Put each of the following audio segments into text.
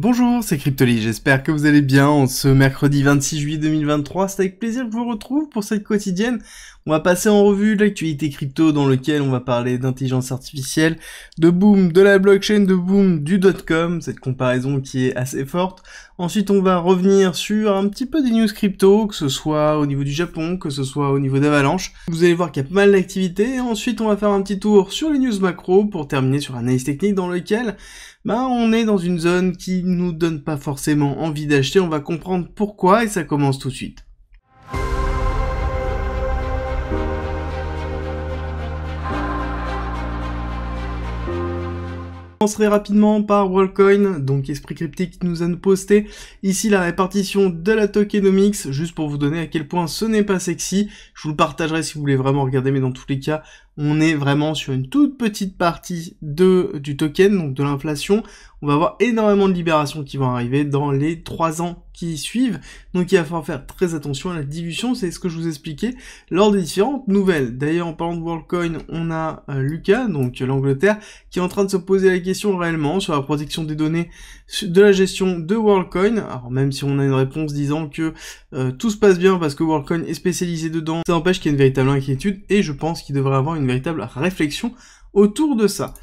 Bonjour, c'est Cryptoly, j'espère que vous allez bien en ce mercredi 26 juillet 2023, c'est avec plaisir que je vous retrouve pour cette quotidienne. On va passer en revue l'actualité crypto dans lequel on va parler d'intelligence artificielle, de boom de la blockchain, de boom du .com, cette comparaison qui est assez forte. Ensuite on va revenir sur un petit peu des news crypto, que ce soit au niveau du Japon, que ce soit au niveau d'Avalanche. Vous allez voir qu'il y a pas mal d'activités, et ensuite on va faire un petit tour sur les news macro pour terminer sur un analyse technique dans lequel on est dans une zone qui nous donne pas forcément envie d'acheter, on va comprendre pourquoi et ça commence tout de suite. On commencerait rapidement par Worldcoin, donc Esprit Cryptique nous a posté ici la répartition de la tokenomics, juste pour vous donner à quel point ce n'est pas sexy. Je vous le partagerai si vous voulez vraiment regarder, mais dans tous les cas, on est vraiment sur une toute petite partie du token, donc de l'inflation. On va avoir énormément de libérations qui vont arriver dans les 3 ans qui suivent, donc il va falloir faire très attention à la dilution, c'est ce que je vous expliquais lors des différentes nouvelles. D'ailleurs, en parlant de Worldcoin, on a Lucas, donc l'Angleterre, qui est en train de se poser la question réellement sur la protection des données de la gestion de Worldcoin. Alors même si on a une réponse disant que tout se passe bien parce que Worldcoin est spécialisé dedans, ça n'empêche qu'il y a une véritable inquiétude, et je pense qu'il devrait avoir une véritable réflexion autour de ça.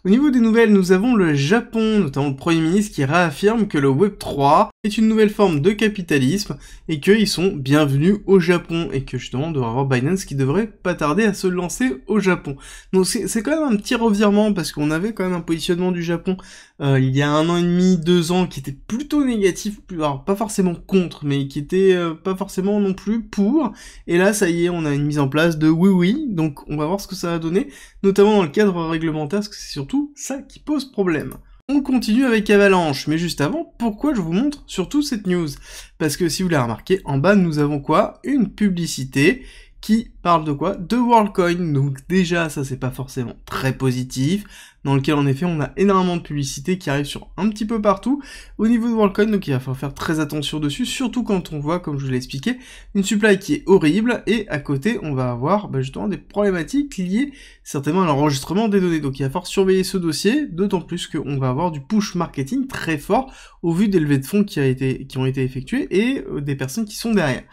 Au niveau des nouvelles, nous avons le Japon, notamment le Premier ministre qui réaffirme que le Web3 est une nouvelle forme de capitalisme et qu'ils sont bienvenus au Japon et que justement on devrait avoir Binance qui devrait pas tarder à se lancer au Japon. Donc c'est quand même un petit revirement parce qu'on avait quand même un positionnement du Japon il y a 1 an et demi, 2 ans qui était plutôt négatif, alors pas forcément contre, mais qui était pas forcément non plus pour. Et là ça y est, on a une mise en place de oui, donc on va voir ce que ça va donner, notamment dans le cadre réglementaire, parce que c'est surtout ça qui pose problème. On continue avec Avalanche, mais juste avant, pourquoi je vous montre surtout cette news? Parce que si vous l'avez remarqué, en bas nous avons quoi? Une publicité qui parle de quoi? De Worldcoin, donc déjà ça c'est pas forcément très positif, dans lequel en effet on a énormément de publicités qui arrivent sur un petit peu partout au niveau de Worldcoin, donc il va falloir faire très attention dessus, surtout quand on voit, comme je vous l'ai expliqué, une supply qui est horrible, et à côté on va avoir justement des problématiques liées certainement à l'enregistrement des données, donc il va falloir surveiller ce dossier, d'autant plus qu'on va avoir du push marketing très fort au vu des levées de fonds qui ont été effectuées et des personnes qui sont derrière.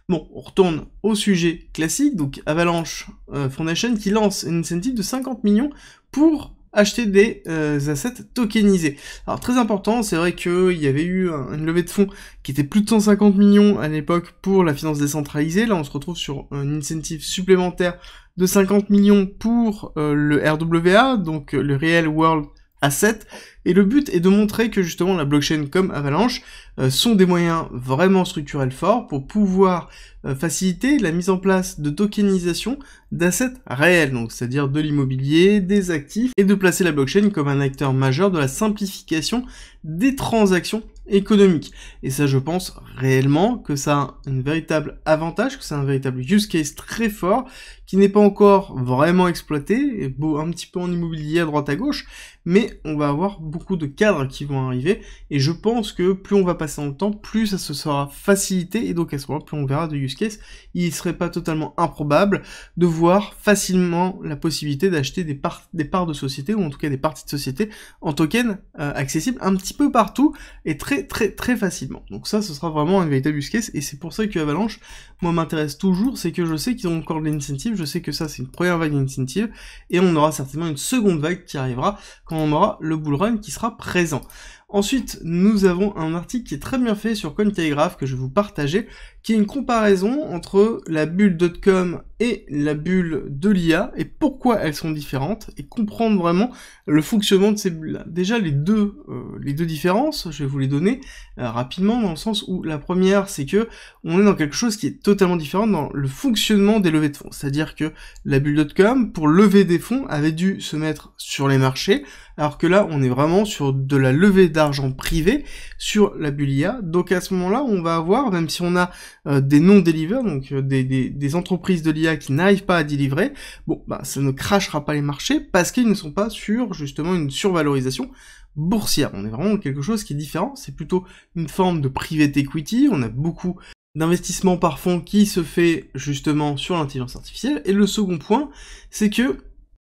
Bon, on retourne au sujet classique, donc Avalanche Foundation qui lance une incentive de 50 millions pour acheter des assets tokenisés. Alors très important, c'est vrai qu'il y avait eu une levée de fonds qui était plus de 150 millions à l'époque pour la finance décentralisée, là on se retrouve sur une incentive supplémentaire de 50 millions pour le RWA, donc le Real World Asset, et le but est de montrer que justement la blockchain comme Avalanche sont des moyens vraiment structurels forts pour pouvoir faciliter la mise en place de tokenisation d'assets réels, donc c'est-à-dire de l'immobilier, des actifs, et de placer la blockchain comme un acteur majeur de la simplification des transactions économiques. Et ça, je pense réellement que ça a un véritable avantage, que c'est un véritable use case très fort, qui n'est pas encore vraiment exploité, et un petit peu en immobilier à droite à gauche, mais on va avoir beaucoup de cadres qui vont arriver, et je pense que plus on va passer dans le temps, plus ça se sera facilité, et donc à ce moment-là, plus on verra de use case, il serait pas totalement improbable de voir facilement la possibilité d'acheter des parts de société, ou en tout cas des parties de société, en token accessibles un petit peu partout, et très facilement. Donc ça, ce sera vraiment un véritable use case, et c'est pour ça que Avalanche, moi, m'intéresse toujours, c'est que je sais qu'ils ont encore de l'incentive, je sais que ça, c'est une première vague d'incentive, et on aura certainement une seconde vague qui arrivera quand on aura le bull run qui sera présent. Ensuite, nous avons un article qui est très bien fait sur Cointelegraph que je vais vous partager, qui est une comparaison entre la bulle .com et la bulle de l'IA, et pourquoi elles sont différentes, et comprendre vraiment le fonctionnement de ces bulles-là. Déjà, les deux différences, je vais vous les donner rapidement, dans le sens où la première, c'est que on est dans quelque chose qui est totalement différent dans le fonctionnement des levées de fonds. C'est-à-dire que la bulle.com, pour lever des fonds, avait dû se mettre sur les marchés, alors que là, on est vraiment sur de la levée d'argent privé sur la bulle IA. Donc à ce moment-là, on va avoir, même si on a des non-deliver, donc des entreprises de l'IA qui n'arrivent pas à délivrer, bon, ça ne crachera pas les marchés parce qu'ils ne sont pas sur, justement, une survalorisation boursière. On est vraiment dans quelque chose qui est différent, c'est plutôt une forme de private equity, on a beaucoup d'investissement par fonds qui se fait, justement, sur l'intelligence artificielle. Et le second point, c'est que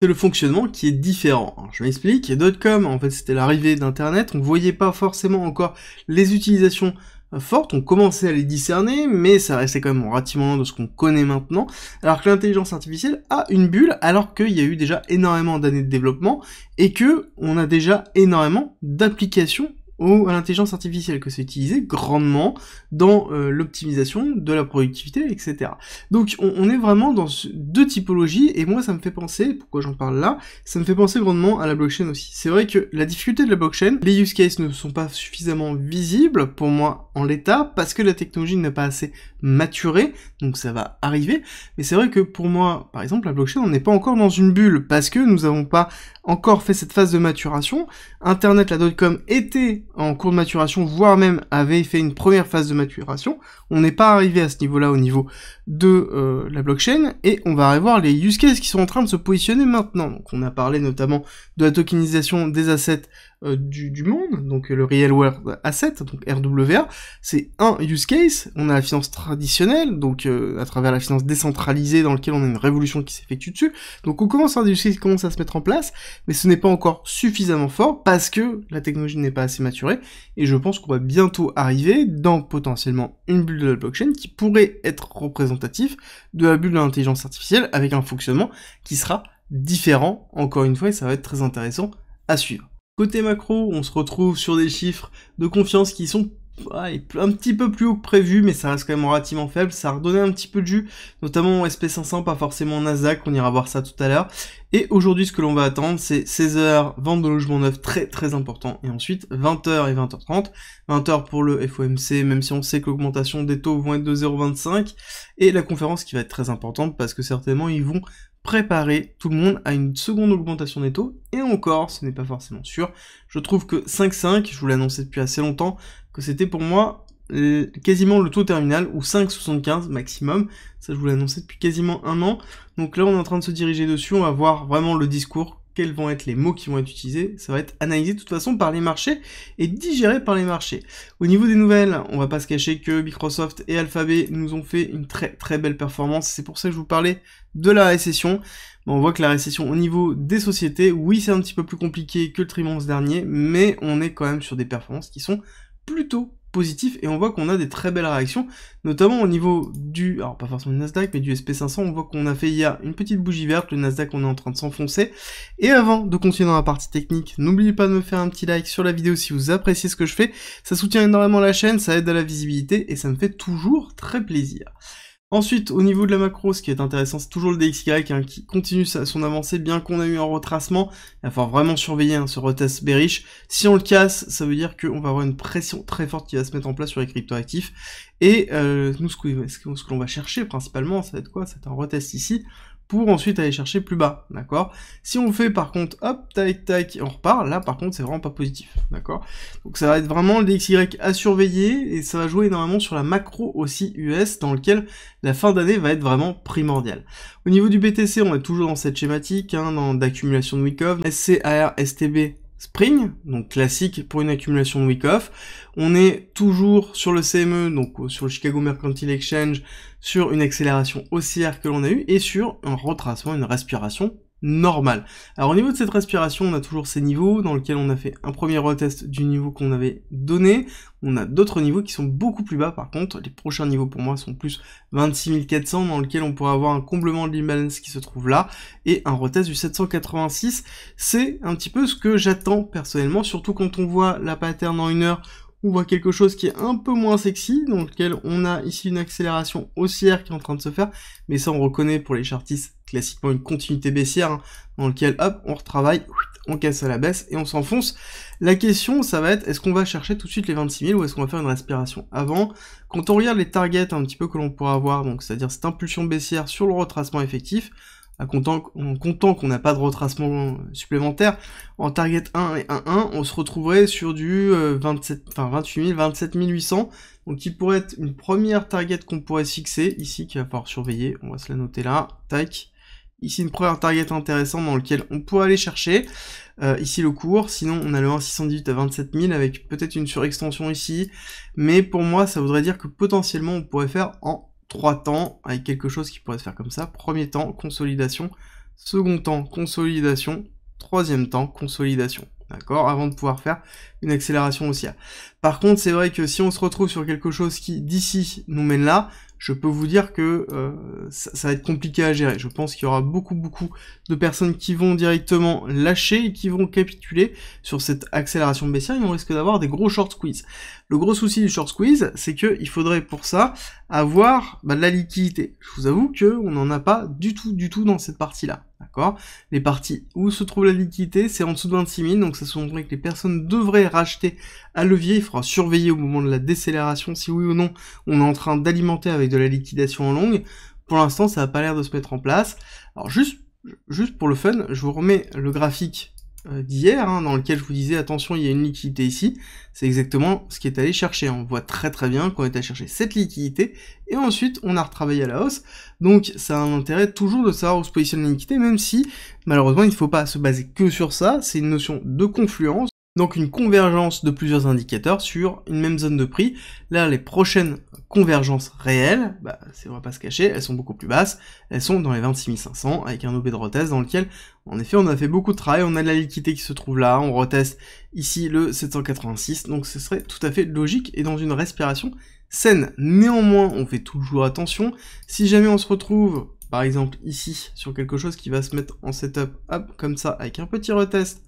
C'est le fonctionnement qui est différent. Alors, je m'explique, .com, en fait, c'était l'arrivée d'Internet, on voyait pas forcément encore les utilisations fortes, on commençait à les discerner, mais ça restait quand même relativement loin de ce qu'on connaît maintenant, alors que l'intelligence artificielle a une bulle, alors qu'il y a eu déjà énormément d'années de développement, et que on a déjà énormément d'applications à l'intelligence artificielle, que c'est utilisé grandement dans l'optimisation de la productivité, etc. Donc on est vraiment dans deux typologies, et moi ça me fait penser, pourquoi j'en parle là, ça me fait penser grandement à la blockchain aussi. C'est vrai que la difficulté de la blockchain, les use cases ne sont pas suffisamment visibles pour moi en l'état, parce que la technologie n'est pas assez maturée, donc ça va arriver, mais c'est vrai que pour moi, par exemple, la blockchain, on n'est pas encore dans une bulle, parce que nous n'avons pas encore fait cette phase de maturation. Internet, la .com était en cours de maturation, voire même avait fait une première phase de maturation. On n'est pas arrivé à ce niveau-là au niveau de la blockchain, et on va avoir les use cases qui sont en train de se positionner maintenant. Donc on a parlé notamment de la tokenisation des assets du monde, donc le Real World Asset, donc RWA, c'est un use case. On a la finance traditionnelle, donc à travers la finance décentralisée dans laquelle on a une révolution qui s'effectue dessus, donc on commence à avoir des use cases qui commencent à se mettre en place, mais ce n'est pas encore suffisamment fort parce que la technologie n'est pas assez maturée, et je pense qu'on va bientôt arriver dans potentiellement une bulle de la blockchain qui pourrait être représentatif de la bulle de l'intelligence artificielle avec un fonctionnement qui sera différent, encore une fois, et ça va être très intéressant à suivre. Côté macro, on se retrouve sur des chiffres de confiance qui sont un petit peu plus haut que prévu, mais ça reste quand même relativement faible. Ça a redonné un petit peu de jus, notamment au SP500, pas forcément au Nasdaq, on ira voir ça tout à l'heure. Et aujourd'hui, ce que l'on va attendre, c'est 16h, vente de logements neufs, très très important, et ensuite 20h et 20h30. 20h pour le FOMC, même si on sait que l'augmentation des taux vont être de 0,25, et la conférence qui va être très importante, parce que certainement ils vont préparer tout le monde à une seconde augmentation des taux, et encore, ce n'est pas forcément sûr. Je trouve que 5,5, je vous l'ai annoncé depuis assez longtemps, que c'était pour moi quasiment le taux terminal, ou 5,75 maximum, ça je vous l'ai annoncé depuis quasiment un an, donc là on est en train de se diriger dessus, on va voir vraiment le discours, quels vont être les mots qui vont être utilisés, ça va être analysé de toute façon par les marchés, et digéré par les marchés. Au niveau des nouvelles, on va pas se cacher que Microsoft et Alphabet nous ont fait une très très belle performance, c'est pour ça que je vous parlais de la récession. On voit que la récession au niveau des sociétés, oui c'est un petit peu plus compliqué que le trimestre dernier, mais on est quand même sur des performances qui sont plutôt positif, et on voit qu'on a des très belles réactions, notamment au niveau du, alors pas forcément du Nasdaq, mais du SP500, on voit qu'on a fait hier une petite bougie verte, le Nasdaq on est en train de s'enfoncer, et avant de continuer dans la partie technique, n'oubliez pas de me faire un petit like sur la vidéo si vous appréciez ce que je fais, ça soutient énormément la chaîne, ça aide à la visibilité, et ça me fait toujours très plaisir. Ensuite, au niveau de la macro, ce qui est intéressant, c'est toujours le DXY qui continue son avancée, bien qu'on a eu un retracement. Il va falloir vraiment surveiller ce retest bearish. Si on le casse, ça veut dire qu'on va avoir une pression très forte qui va se mettre en place sur les cryptoactifs. Et nous, ce que l'on va chercher principalement, ça va être quoi? C'est un retest ici, pour ensuite aller chercher plus bas, d'accord? Si on fait par contre, hop, tac, tac, et on repart, là par contre c'est vraiment pas positif, d'accord? Donc ça va être vraiment le DXY à surveiller, et ça va jouer énormément sur la macro aussi US, dans lequel la fin d'année va être vraiment primordiale. Au niveau du BTC, on est toujours dans cette schématique, d'accumulation de week-off, SCAR, STB, Spring, donc classique pour une accumulation de week-off. On est toujours sur le CME, donc sur le Chicago Mercantile Exchange, sur une accélération haussière que l'on a eue, et sur un retracement, une respiration normale. Alors au niveau de cette respiration, on a toujours ces niveaux dans lesquels on a fait un premier retest du niveau qu'on avait donné. On a d'autres niveaux qui sont beaucoup plus bas par contre. Les prochains niveaux pour moi sont plus 26 400, dans lequel on pourrait avoir un comblement de l'imbalance qui se trouve là, et un retest du 786. C'est un petit peu ce que j'attends personnellement, surtout quand on voit la pattern en 1 heure, on voit quelque chose qui est un peu moins sexy, dans lequel on a ici une accélération haussière qui est en train de se faire, mais ça on reconnaît pour les chartistes classiquement une continuité baissière, dans lequel hop, on retravaille, on casse à la baisse et on s'enfonce. La question, ça va être, est-ce qu'on va chercher tout de suite les 26 000 ou est-ce qu'on va faire une respiration avant? Quand on regarde les targets un petit peu que l'on pourra avoir, donc c'est-à-dire cette impulsion baissière sur le retracement effectif, en comptant qu'on n'a pas de retracement supplémentaire, en target 1 et 1-1, on se retrouverait sur du 28 000, 27 800, donc qui pourrait être une première target qu'on pourrait se fixer, ici, qu'il va falloir surveiller, on va se la noter là, tac, ici une première target intéressante dans lequel on pourrait aller chercher, ici le cours, sinon on a le 1,618 à 27 000 avec peut-être une surextension ici, mais pour moi ça voudrait dire que potentiellement on pourrait faire en 3 temps, avec quelque chose qui pourrait se faire comme ça. Premier temps, consolidation, second temps, consolidation, troisième temps, consolidation. D'accord, avant de pouvoir faire une accélération haussière. Par contre, c'est vrai que si on se retrouve sur quelque chose qui, d'ici, nous mène là, je peux vous dire que ça va être compliqué à gérer. Je pense qu'il y aura beaucoup de personnes qui vont directement lâcher et qui vont capituler sur cette accélération baissière et on risque d'avoir des gros short squeeze. Le gros souci du short squeeze, c'est qu'il faudrait pour ça avoir de la liquidité. Je vous avoue qu'on n'en a pas du tout dans cette partie-là. D'accord? Les parties où se trouve la liquidité, c'est en dessous de 26 000, donc ça sous-entend que les personnes devraient racheter à levier. Il faudra surveiller au moment de la décélération si oui ou non on est en train d'alimenter avec de la liquidation en longue. Pour l'instant, ça n'a pas l'air de se mettre en place. Alors juste pour le fun, je vous remets le graphique d'hier, dans lequel je vous disais attention, il y a une liquidité ici. C'est exactement ce qui est allé chercher. On voit très bien qu'on est allé chercher cette liquidité et ensuite on a retravaillé à la hausse. Donc ça a un intérêt toujours de savoir où se positionne la liquidité, même si malheureusement il ne faut pas se baser que sur ça. C'est une notion de confluence. Donc une convergence de plusieurs indicateurs sur une même zone de prix. Là, les prochaines convergences réelles, on va pas se cacher, elles sont beaucoup plus basses. Elles sont dans les 26 500 avec un OB de retest dans lequel, en effet, on a fait beaucoup de travail. On a de la liquidité qui se trouve là. On reteste ici le 786. Donc ce serait tout à fait logique et dans une respiration saine. Néanmoins, on fait toujours attention. Si jamais on se retrouve, par exemple ici, sur quelque chose qui va se mettre en setup, hop, comme ça, avec un petit retest,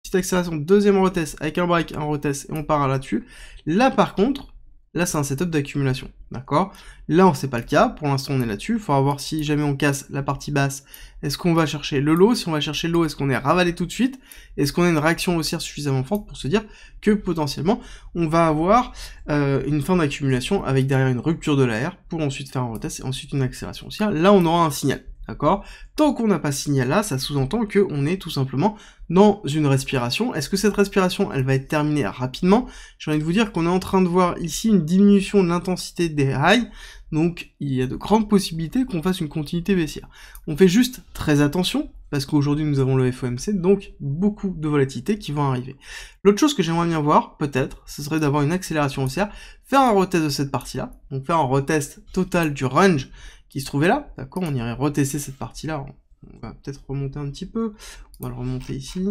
petite accélération, deuxième retest, avec un break, un retest, et on part là-dessus. Là, par contre, là, c'est un setup d'accumulation, d'accord? Là, c'est pas le cas, pour l'instant, on est là-dessus. Il faudra voir si jamais on casse la partie basse, est-ce qu'on va chercher le lot? Si on va chercher le lot, est-ce qu'on est ravalé tout de suite? Est-ce qu'on a une réaction haussière suffisamment forte pour se dire que, potentiellement, on va avoir une fin d'accumulation avec derrière une rupture de l'AR pour ensuite faire un retest et ensuite une accélération haussière? Là, on aura un signal. D'accord? Tant qu'on n'a pas ce signal-là, ça sous-entend qu'on est tout simplement dans une respiration. Est-ce que cette respiration, elle va être terminée rapidement? J'ai envie de vous dire qu'on est en train de voir ici une diminution de l'intensité des highs, donc il y a de grandes possibilités qu'on fasse une continuité baissière. On fait juste très attention, parce qu'aujourd'hui nous avons le FOMC, donc beaucoup de volatilité qui vont arriver. L'autre chose que j'aimerais bien voir, peut-être, ce serait d'avoir une accélération haussière, faire un retest de cette partie-là, donc faire un retest total du range qui se trouvait là, d'accord, on irait retester cette partie-là, on va peut-être remonter un petit peu, on va le remonter ici,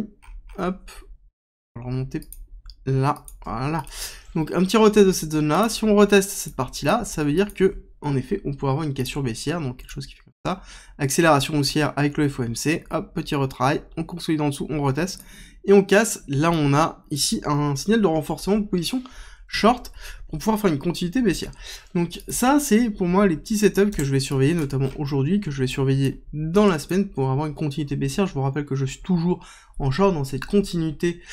hop, on va le remonter là, voilà, donc un petit retest de cette zone-là. Si on reteste cette partie-là, ça veut dire que, en effet, on pourrait avoir une cassure baissière, donc quelque chose qui fait comme ça, accélération haussière avec le FOMC, hop, petit retrait, on consolide en dessous, on reteste, et on casse, là on a ici un signal de renforcement de position short pour pouvoir faire une continuité baissière. Donc ça, c'est pour moi les petits setups que je vais surveiller, notamment aujourd'hui, que je vais surveiller dans la semaine pour avoir une continuité baissière. Je vous rappelle que je suis toujours en short dans cette continuité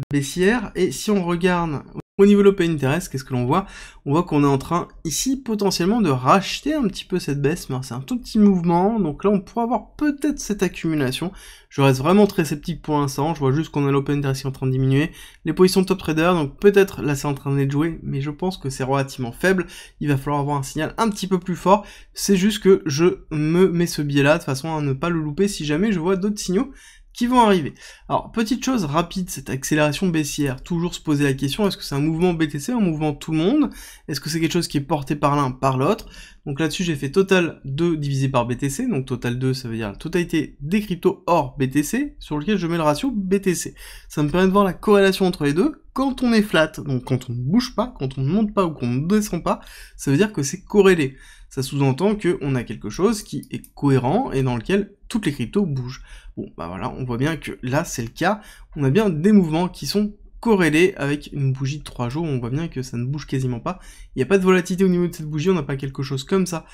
baissière. Et si on regarde au niveau de l'open interest, qu'est-ce que l'on voit? On voit qu'on est en train ici potentiellement de racheter un petit peu cette baisse, mais c'est un tout petit mouvement, donc là on pourrait avoir peut-être cette accumulation. Je reste vraiment très sceptique pour l'instant, je vois juste qu'on a l'open interest qui est en train de diminuer, les positions de top trader, donc peut-être là c'est en train d'être joué, mais je pense que c'est relativement faible, il va falloir avoir un signal un petit peu plus fort, c'est juste que je me mets ce biais là de façon à ne pas le louper si jamais je vois d'autres signaux qui vont arriver. Alors, petite chose rapide, cette accélération baissière, toujours se poser la question, est-ce que c'est un mouvement BTC, un mouvement tout le monde? Est-ce que c'est quelque chose qui est porté par l'un, par l'autre? Donc là-dessus, j'ai fait total 2 divisé par BTC, donc total 2, ça veut dire la totalité des cryptos hors BTC, sur lequel je mets le ratio BTC. Ça me permet de voir la corrélation entre les deux. Quand on est flat, donc quand on ne bouge pas, quand on ne monte pas ou qu'on ne descend pas, ça veut dire que c'est corrélé. Ça sous-entend qu'on a quelque chose qui est cohérent et dans lequel toutes les cryptos bougent. Bon, bah voilà, on voit bien que là, c'est le cas. On a bien des mouvements qui sont corrélés avec une bougie de 3 jours. On voit bien que ça ne bouge quasiment pas. Il n'y a pas de volatilité au niveau de cette bougie. On n'a pas quelque chose comme ça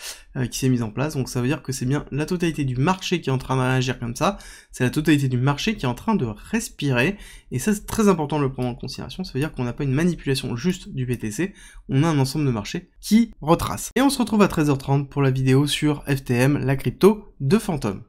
qui s'est mis en place. Donc ça veut dire que c'est bien la totalité du marché qui est en train de réagir comme ça. C'est la totalité du marché qui est en train de respirer. Et ça, c'est très important de le prendre en considération. Ça veut dire qu'on n'a pas une manipulation juste du BTC. On a un ensemble de marchés qui retrace. Et on se retrouve à 13h30 pour la vidéo sur FTM, la crypto de Phantom.